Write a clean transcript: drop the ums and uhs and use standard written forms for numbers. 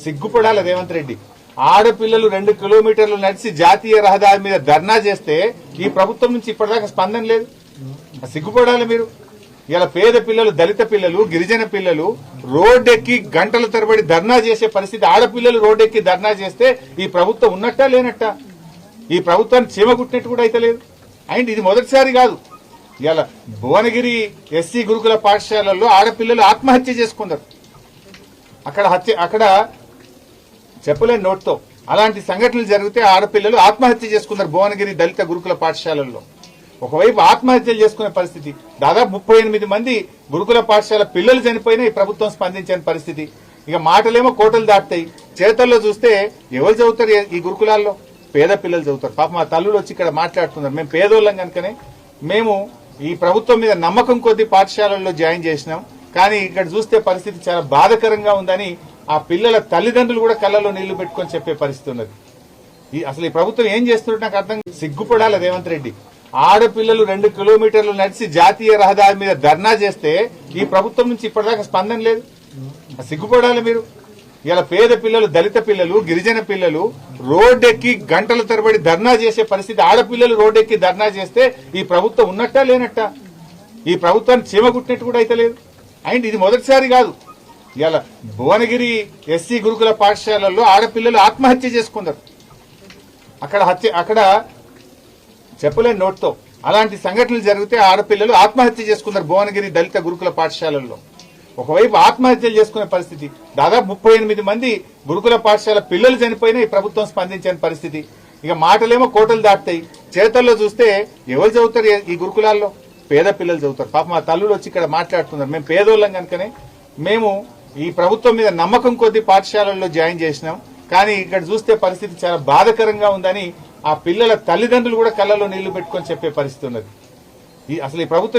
సిగ్గుపడాలి రేవంత్ రెడ్డి. ఆడపిల్లలు 2 కిలోమీటర్లు నడిచి జాతీయ రహదారి మీద ధర్నా చేస్తే ఈ ప్రభుత్వం నుంచి ఇప్పటిదాకా స్పందన లేదు. సిగ్గుపడాలి మీరు. ఇలా పేద పిల్లలు, దళిత పిల్లలు, గిరిజన పిల్లలు రోడ్డెక్కి గంటల తరబడి ధర్నా చేసే పరిస్థితి. ఆడపిల్లలు రోడ్డెక్కి ధర్నా చేస్తే ఈ ప్రభుత్వం ఉన్నట్టా లేనట్టా? ఈ ప్రభుత్వాన్ని చీమగుట్టినట్టు కూడా అయితే లేదు. అండ్ ఇది మొదటిసారి కాదు. ఇలా భువనగిరి ఎస్సీ గురుకుల పాఠశాలల్లో ఆడపిల్లలు ఆత్మహత్య చేసుకున్నారు. అక్కడ చెప్పలేని నోట్తో అలాంటి సంఘటనలు జరిగితే ఆడపిల్లలు ఆత్మహత్య చేసుకున్నారు భువనగిరి దళిత గురుకుల పాఠశాలల్లో. ఒకవైపు ఆత్మహత్యలు చేసుకునే పరిస్థితి. దాదాపు 38 మంది గురుకుల పాఠశాల పిల్లలు చనిపోయినా ఈ ప్రభుత్వం స్పందించని పరిస్థితి. ఇక మాటలేమో కోటలు దాటుతాయి, చేతల్లో చూస్తే ఎవరు చదువుతారు ఈ గురుకులాల్లో? పేద పిల్లలు చదువుతారు. పాప మా తల్లులు వచ్చి ఇక్కడ మాట్లాడుతున్నారు. మేము పేదోళ్ళం కనుకనే మేము ఈ ప్రభుత్వం మీద నమ్మకం కొద్దీ పాఠశాలల్లో జాయిన్ చేసినాం. కానీ ఇక్కడ చూస్తే పరిస్థితి చాలా బాధాకరంగా ఉందని ఆ పిల్లల తల్లిదండ్రులు కూడా కళ్ళలో నీళ్లు పెట్టుకొని చెప్పే పరిస్థితి ఉన్నది. అసలు ఈ ప్రభుత్వం ఏం చేస్తున్నట్టు నాకు అర్థం. సిగ్గుపడాలి రేవంత్ రెడ్డి. ఆడపిల్లలు 2 కిలోమీటర్లు నడిచి జాతీయ రహదారి మీద ధర్నా చేస్తే ఈ ప్రభుత్వం నుంచి ఇప్పటిదాకా స్పందన లేదు. సిగ్గుపడాలి మీరు. ఇలా పేద పిల్లలు, దళిత పిల్లలు, గిరిజన పిల్లలు రోడ్డెక్కి గంటల తరబడి ధర్నా చేసే పరిస్థితి. ఆడపిల్లలు రోడ్డెక్కి ధర్నా చేస్తే ఈ ప్రభుత్వం ఉన్నట్టా లేనట్టా? ఈ ప్రభుత్వాన్ని చీమగుట్టినట్టు కూడా అయితే లేదు. అండ్ ఇది మొదటిసారి కాదు. ఇలా భువనగిరి ఎస్సీ గురుకుల పాఠశాలల్లో ఆడపిల్లలు ఆత్మహత్య చేసుకున్నారు. అక్కడ చెప్పలేని నోట్తో అలాంటి సంఘటనలు జరిగితే ఆడపిల్లలు ఆత్మహత్య చేసుకున్నారు భువనగిరి దళిత గురుకుల పాఠశాలల్లో. ఒకవైపు ఆత్మహత్యలు చేసుకునే పరిస్థితి. దాదాపు 38 మంది గురుకుల పాఠశాల పిల్లలు చనిపోయినా ఈ ప్రభుత్వం స్పందించని పరిస్థితి. ఇక మాటలేమో కోటలు దాటుతాయి, చేతల్లో చూస్తే ఎవరు చదువుతారు ఈ గురుకులాల్లో? పేద పిల్లలు చదువుతారు. పాప మా తల్లులు వచ్చి ఇక్కడ మాట్లాడుతున్నారు. మేము పేదోళ్ళం కనుకనే మేము ఈ ప్రభుత్వం మీద నమ్మకం కొద్దీ పాఠశాలల్లో జాయిన్ చేసినాం. కానీ ఇక్కడ చూస్తే పరిస్థితి చాలా బాధాకరంగా ఉందని ఆ పిల్లల తల్లిదండ్రులు కూడా కళ్ళలో నీళ్లు పెట్టుకొని చెప్పే పరిస్థితి ఉన్నది. అసలు ఈ ప్రభుత్వం